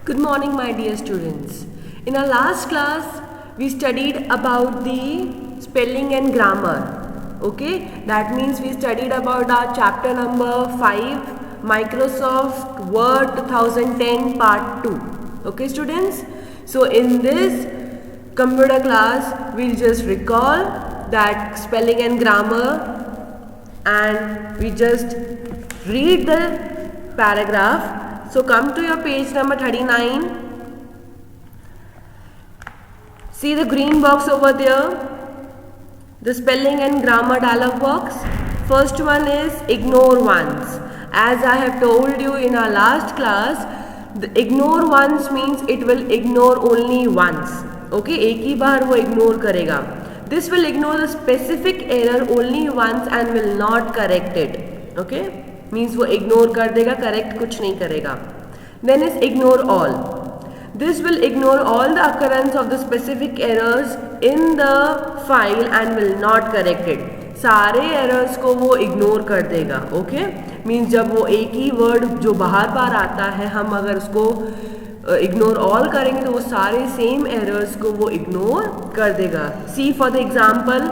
Good morning, my dear students. In our last class, we studied about the spelling and grammar. Okay, that means we studied about our chapter number 5, Microsoft Word 2010 Part 2. Okay, students. So in this computer class, we'll just recall that spelling and grammar, and we just read the paragraph. So come to your page number 39. See the green box over there, the spelling and grammar dialog box. First one is ignore once. As I have told you in our last class, the ignore once means it will ignore only once. Okay, एक ही बार वो ignore करेगा. This will ignore the specific error only once and will not correct it. Okay, means वो ignore कर देगा, correct कुछ नहीं करेगा. Then is ignore all. This will ignore all the occurrence of the specific errors in the file and will not correct it. सारे errors को वो ignore कर देगा. Okay, means जब वो एक ही word जो बार बार आता है, हम अगर उसको ignore all करेंगे तो वो सारे same errors को वो ignore कर देगा. See for the example,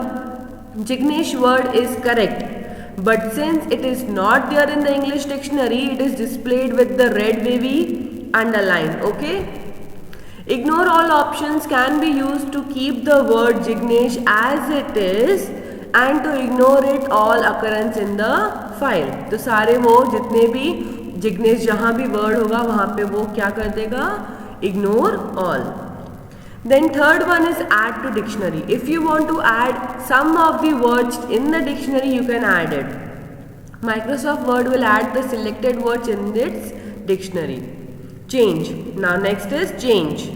Jignesh word is correct. But since it is not there in the English dictionary, it is displayed with the red wavy underline. Okay. Ignore all options can be used to keep the word Jignesh as it is and to ignore it all occurrence in the file. तो सारे वो जितने भी Jignesh जहाँ भी word होगा वहाँ पे वो क्या कर देगा? Ignore all. Then third one is add to dictionary. If you want to add some of the words in the dictionary, you can add it. Microsoft Word will add the selected words in its dictionary. Change. Now next is change.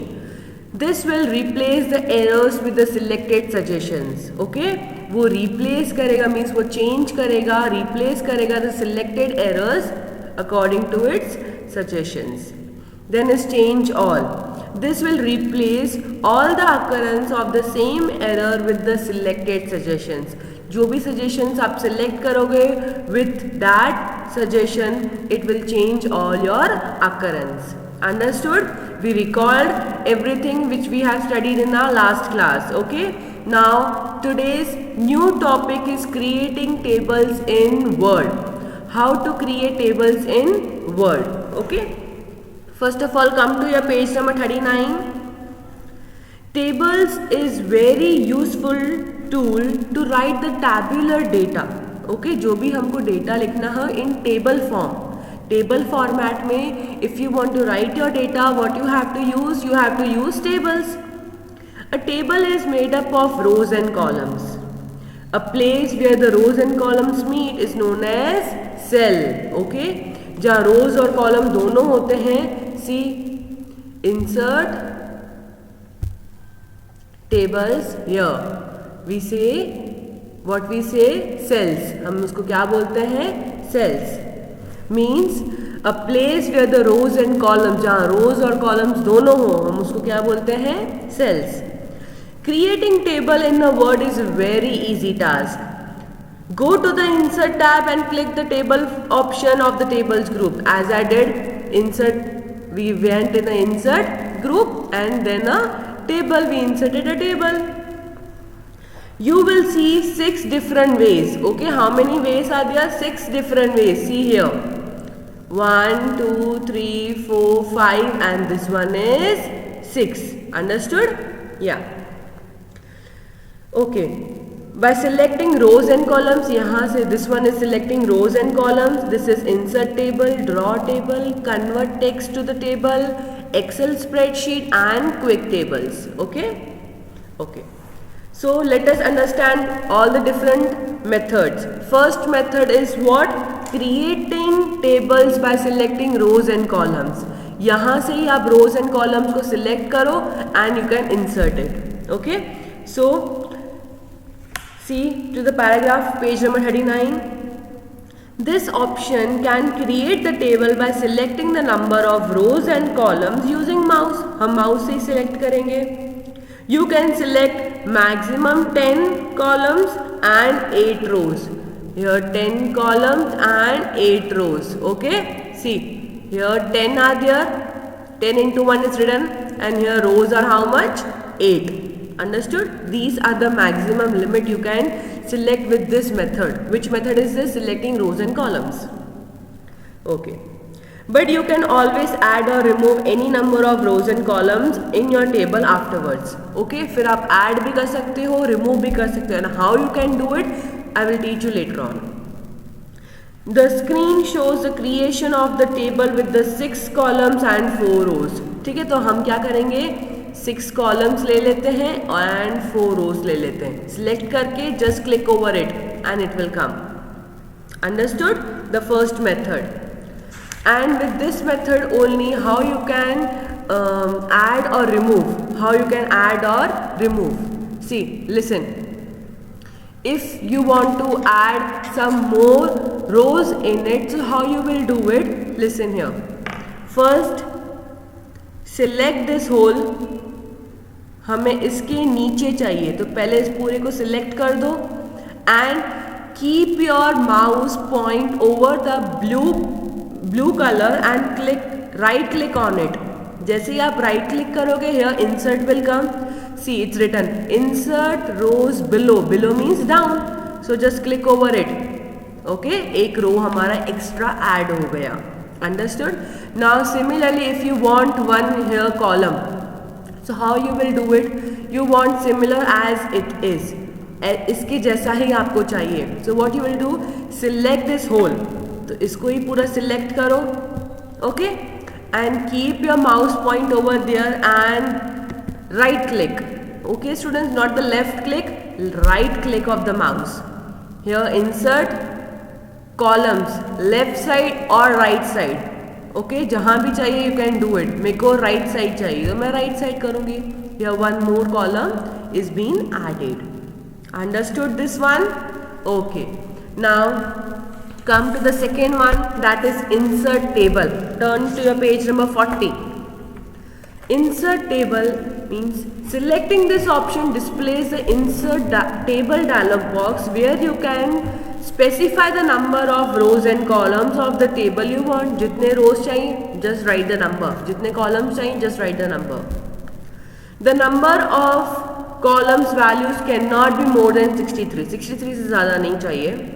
This will replace the errors with the selected suggestions. Okay? वो replace करेगा means वो change करेगा, replace करेगा the selected errors according to its suggestions. Then is change all. This will replace all the occurrence of the same error with the selected suggestions. जो भी suggestions आप select करोगे, with that suggestion, it will change all your occurrence. Understood? We recalled everything which we have studied in our last class. Okay? Now today's new topic is creating tables in Word. How to create tables in Word? Okay? First of all, come to your page number 39. Tables is very useful tool to write the tabular data. Okay, जो भी हमको data लिखना है in table form. Table format में, if you want to write your data, what you have to use? You have to use tables. A table is made up of rows and columns. A place where the rows and columns meet is known as cell. Okay, जहाँ rows और column दोनों होते हैं. See, insert tables here. We say, what we say, cells. हम उसको क्या बोलते हैं? Cells. Means a place where the rows and columns, जहाँ rows और columns दोनों हो, हम उसको क्या बोलते हैं? Cells. Creating table in a Word is a very easy task. Go to the insert tab and click the table option of the tables group. As I did, insert. We went in the insert group and then a table. We inserted a table. You will see 6 different ways. Okay, how many ways are there? 6 different ways. See here. 1, 2, 3, 4, 5 and this one is 6. Understood? Yeah. Okay. By selecting rows and columns, यहाँ से this one is selecting rows and columns. This is insert table, draw table, convert text to the table, Excel spreadsheet and quick tables. Okay? Okay. So let us understand all the different methods. First method is what? Creating tables by selecting rows and columns. यहाँ से ही आप rows and columns को select करो and you can insert it. Okay? So see to the paragraph, page number 39. This option can create the table by selecting the number of rows and columns using mouse. हम mouse से ही select करेंगे. You can select maximum 10 columns and 8 rows. Here 10 columns and 8 rows. Okay. See, here 10 are there 10 into 1 is written, and here rows are how much? 8. Understood? These are the maximum limit you can select with this method. Which method is this? Selecting rows and columns. Okay. But you can always add or remove any number of rows and columns in your table afterwards. Okay, फिर आप add भी कर सकते हो, remove भी कर सकते हो. And how you can do it, I will teach you later on. The screen shows the creation of the table with the 6 columns and 4 rows. ठीक है, तो हम क्या करेंगे? 6 columns ले लेते हैं and 4 rows ले लेते हैं. Select करके just click over it and it will come. Understood? The first method. And with this method only, how you can add or remove. How you can add or remove. See, listen. If you want to add some more rows in it, so how you will do it? Listen here. First, select this whole. हमें इसके नीचे चाहिए, तो पहले इस पूरे को select कर दो and keep your mouse point over the blue color and right click on it. जैसे ही आप right click करोगे, here insert will come. See, it's written insert rows below. Below means down. So just click over it. Okay, एक row हमारा extra add हो गया. Understood? Now similarly, if you want one here column, so how you will do it? You want similar as it is. इसके जैसा ही आपको चाहिए. So what you will do? Select this whole. तो इसको ही पूरा select करो. Okay, and keep your mouse point over there and right click. Okay students, not the left click, right click of the mouse. Here insert columns, left side or right side. Okay, जहाँ भी चाहिए you can do it. मेरे को right side चाहिए तो मैं right side करूँगी. Here one more column is being added. Understood this one? Okay. Now come to the second one, that is insert table. Turn to your page number 40. Insert table means selecting this option displays the insert table dialog box where you can specify the number of rows and columns of the table you want. जितने rows चाहिए just write the number, जितने columns चाहिए just write the number. The number of columns values cannot be more than 63. 63 से ज़्यादा नहीं चाहिए.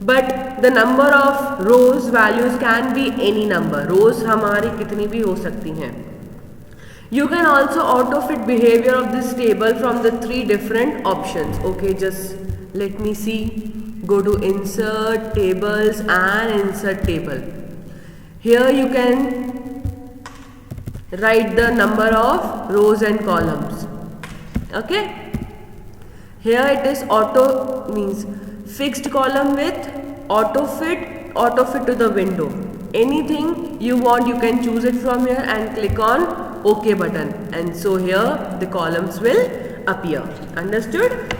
But the number of rows values can be any number. Rows हमारी कितनी भी हो सकती हैं. You can also auto fit behavior of this table from the 3 different options. Okay, just let me see. Go to insert tables and insert table. Here you can write the number of rows and columns. Okay, here it is auto means fixed column with auto fit to the window. Anything you want you can choose it from here and click on OK button, and so here the columns will appear. Understood?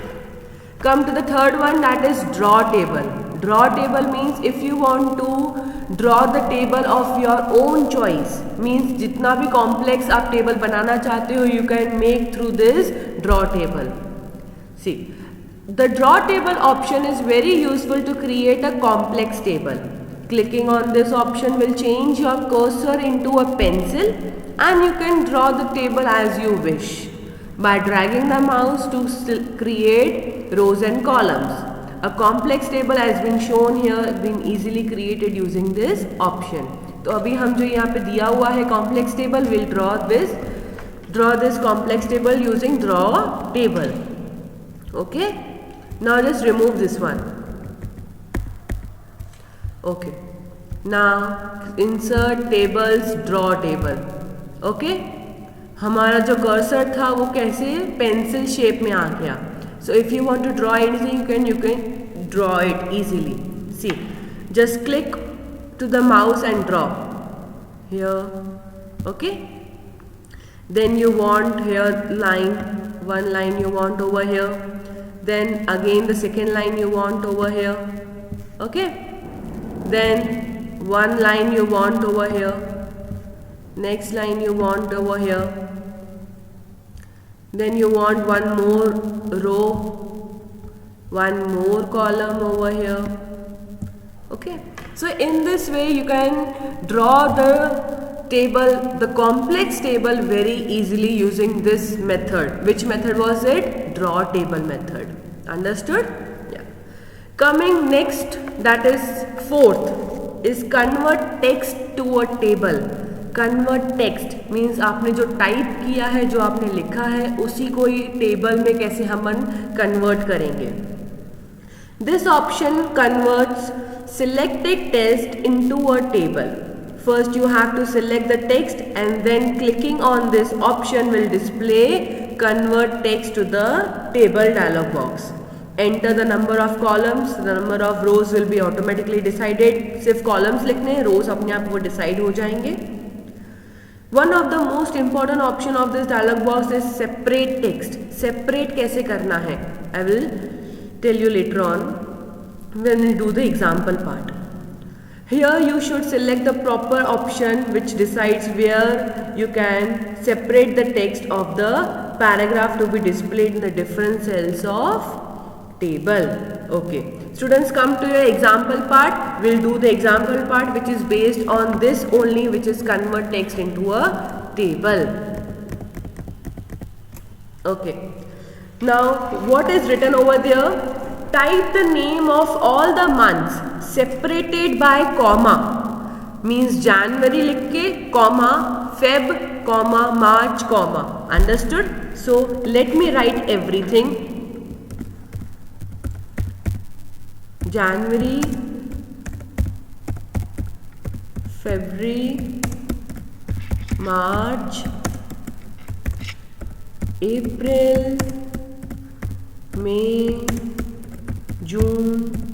Come to the third one, that is draw table. Draw table means if you want to draw the table of your own choice, means जितना भी complex आप table बनाना चाहते हो you can make through this draw table. See, the draw table option is very useful to create a complex table. Clicking on this option will change your cursor into a pencil and you can draw the table as you wish by dragging the mouse to create rows and columns. A complex table has been shown here, been easily created using this option. तो अभी हम जो यहाँ पे दिया हुआ है complex table, will draw this complex table using draw table. Okay. Now just remove this one. Okay. Now insert tables, draw table. Okay. हमारा जो cursor था वो कैसे pencil shape में आ गया. So if you want to draw anything, you can draw it easily. See, just click to the mouse and draw here. Okay. Then you want here one line you want over here. Then again the second line you want over here. Okay. Then one line you want over here. Next line you want over here. Then you want one more row, one more column over here. Okay. So in this way you can draw the table, the complex table very easily using this method. Which method was it? Draw table method. Understood? Yeah. Coming next, that is fourth, is convert text to a table. Convert text means आपने जो type किया है, जो आपने लिखा है, उसी को ही टेबल में कैसे हम कन्वर्ट करेंगे. This option converts selected text into a table. First you have to select the text and then clicking on this option will display convert text to the table dialog box. Enter the number of columns, the number of rows will be automatically decided. सिर्फ columns लिखने हैं, rows अपने आप वो decide हो जाएंगे. One of the most important option of this dialog box is separate text. Separate कैसे करना है? I will tell you later on when we do the example part. Here you should select the proper option which decides where you can separate the text of the paragraph to be displayed in the different cells of table. Okay, students, come to your example part. We'll do the example part which is based on this only, which is convert text into a table. Okay, now what is written over there? Type the name of all the months separated by comma, means January लिख के comma, Feb comma, March comma. Understood? So let me write everything. January, February, March, April, May, June,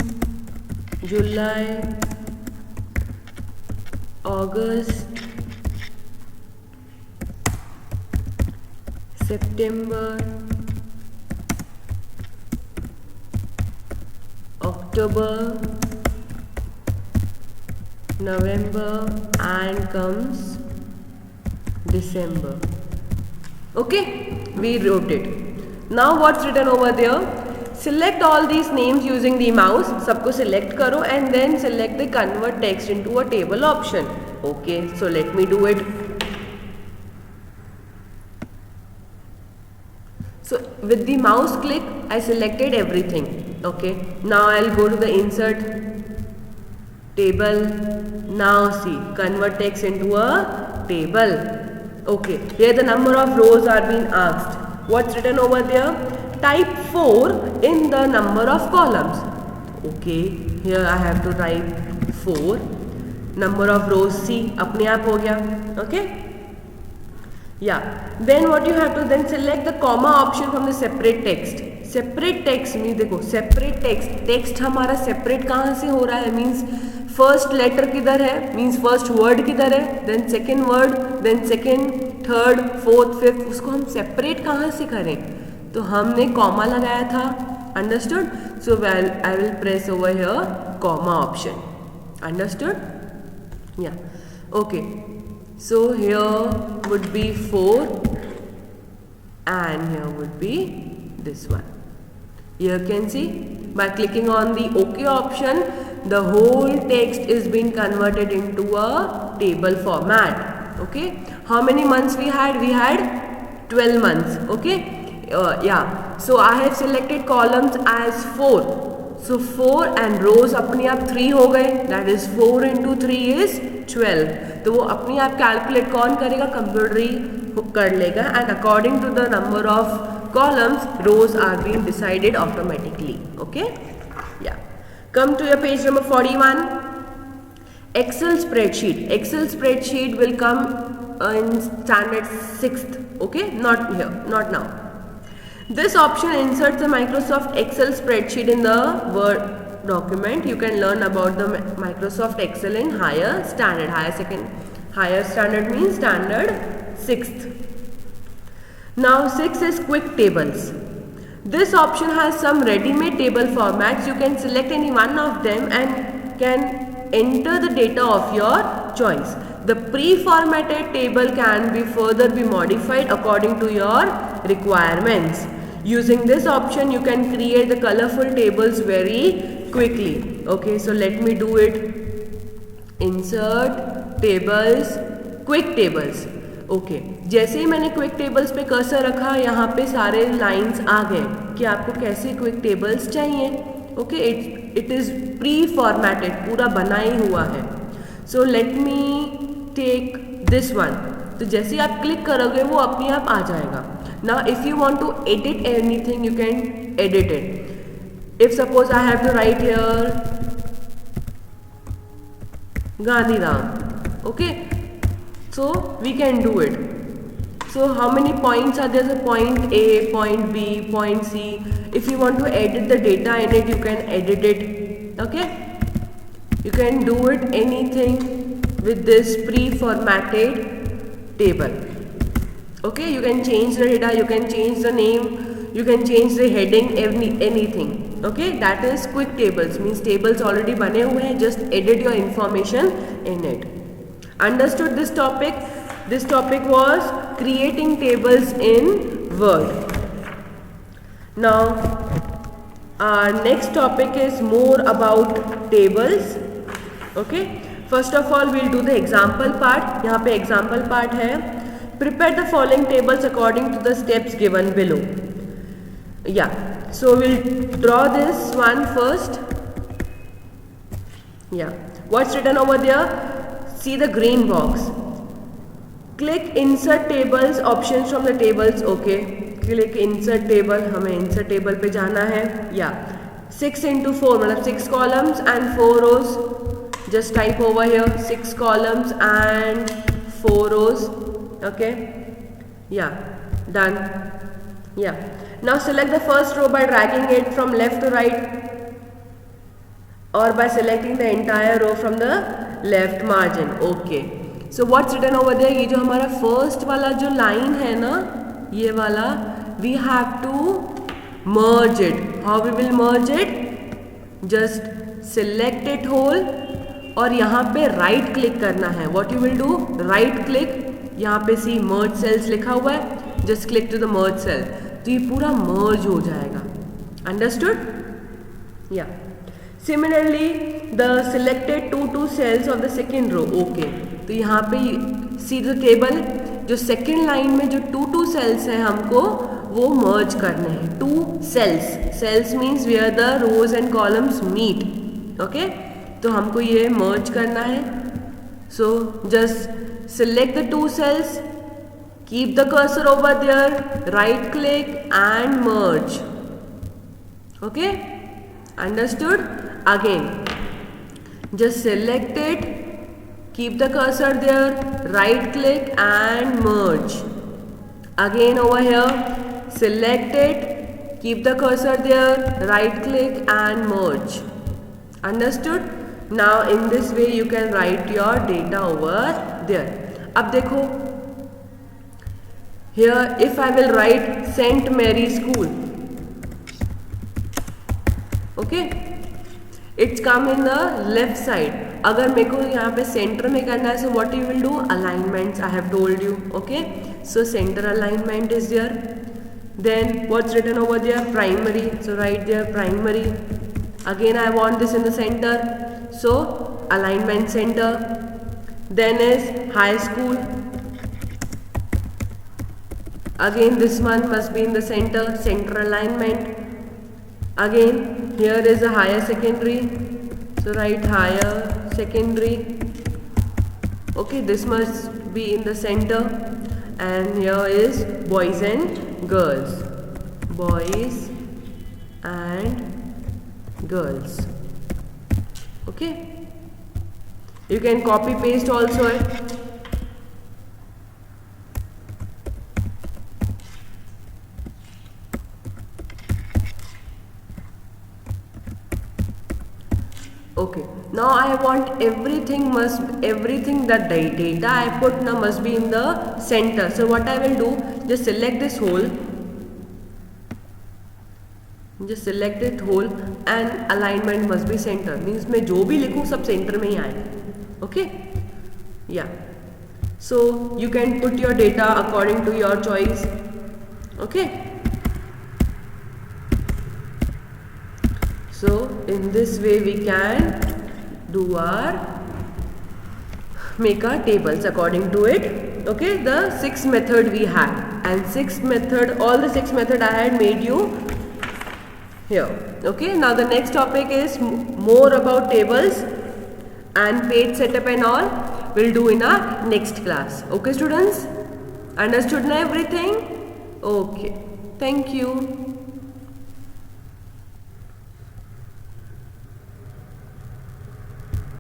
July, August, September, October, November, and comes December. Okay, we wrote it. Now what's written over there? Select all these names using the mouse. सबको select करो and then select the convert text into a table option. Okay, so let me do it. So with the mouse click, I selected everything. Okay, now I'll go to the insert table. Now see, convert text into a table. Okay, here the number of rows are being asked. What's written over there? Type 4 in the number of columns. Okay, here I have to type 4. Number of rows C अपने आप हो गया. Okay. Yeah. Then what you have to then select the comma option from the separate text. Separate text में देखो separate text हमारा separate कहाँ से हो रहा है? Means first letter किधर है? Means first word किधर है? Then second word, then second, third, fourth, fifth. उसको हम separate कहाँ से करें? तो हमने comma लगाया था. Understood? So I will press over here comma option. Understood? Yeah. Okay. So here would be 4 and here would be this one. You can see by clicking on the OK option, the whole text is being converted into a table format. Okay. How many months we had? We had 12 months. Okay. Yeah. So I have selected columns as 4. So 4 and rows अपने आप 3 हो गए. That is 4 into 3 is 12. तो वो अपने आप calculate कौन करेगा? कंप्यूटर ही कर लेगा. And according to the number of columns, rows are being decided automatically. Okay. Yeah. Come to your page number 41. Excel spreadsheet. Excel spreadsheet will come in standard 6th. Okay. Not here. Not now. This option inserts the Microsoft Excel spreadsheet in the Word document. You can learn about the Microsoft Excel in higher standard. Higher standard means standard 6th. Now 6 is quick tables. This option has some ready-made table formats. You can select any one of them and can enter the data of your choice. The pre-formatted table can be further be modified according to your requirements. Using this option, you can create the colorful tables very quickly. Okay, so let me do it. Insert tables, quick tables. Okay, जैसे ही मैंने quick tables पे cursor रखा, यहाँ पे सारे lines आ गए कि आपको कैसे क्विक टेबल्स चाहिए। Okay, it is preformatted, पूरा बना ही हुआ है। So let me take this one. तो जैसे ही आप क्लिक करोगे वो अपने आप आ जाएगा। Now if you want to edit anything you can edit it. If suppose I have to write here Gandhiram, okay, so we can do it. So how many points are there? So point A, point B, point C. If you want to edit the data in it, you can edit it. Okay, you can do it anything with this pre-formatted table. Okay, you can change the data, you can change the name, you can change the heading, anything. Okay, that is quick tables, means tables already बने हुए हैं, just edit your information in it. Understood this topic? This topic was creating tables in Word. Now our next topic is more about tables. Okay, first of all we'll do the example part. यहाँ पे example part है, prepare the following tables according to the steps given below. Yeah, so we'll draw this one first. Yeah, what's written over there? See the green box. Click insert tables, options from the tables. Okay, click insert table, हमें insert table पे जाना है. Yeah, 6 into 4 मतलब 6 columns and 4 rows. Just type over here 6 columns and 4 rows. Okay, yeah, done. Yeah, now select the first row by dragging it from left to right or by selecting the entire row from the left margin. Okay, so what's written over there? ये जो हमारा first वाला जो line है ना, ये वाला, we have to merge it. How we will merge it? Just select it whole और यहाँ पे right click करना है. What you will do? Right click, यहाँ पे see merge cells लिखा हुआ है, just click to the merge cell, तो ये पूरा merge हो जाएगा. Understood? Yeah. Similarly, the selected two cells of the second row. Okay, तो यहाँ पे see the table, जो second line में जो two cells हैं हमको वो merge करने हैं. 2 cells. Cells means where the rows and columns meet. Okay, तो हमको ये merge करना है. So just select the 2 cells, keep the cursor over there, right click and merge. Okay, understood? Again, just select it, keep the cursor there, right click and merge. Again over here, select it, keep the cursor there, right click and merge. Understood? Now in this way you can write your data over there. अब देखो, here if I will write St. Mary School, okay, it's come in the left side. अगर मेरे को यहाँ पे centre में करना है, so what you will do? Alignments I have told you. Okay, so center alignment is there. Then what's written over there? Primary, so write there primary. Again I want this in the center, so alignment center. Then is high school. Again this one must be in the center, center alignment. Again here is a higher secondary, so write higher secondary. Okay, this must be in the center. And here is boys and girls, boys and girls. Okay, you can copy paste also. Okay, now I want everything that the data I put now must be in the center. So what I will do, just select this whole, just select it whole and alignment must be center, means मैं जो भी लिखूँ सब center में ही आएगा. Okay, yeah, so you can put your data according to your choice. Okay, so in this way we can do our make our tables according to it. Okay, the sixth method we had, and sixth method, all the six method I had made you here. Okay, now the next topic is more about tables and page setup and all. We'll do in our next class. Okay students, understood now everything? Okay, thank you.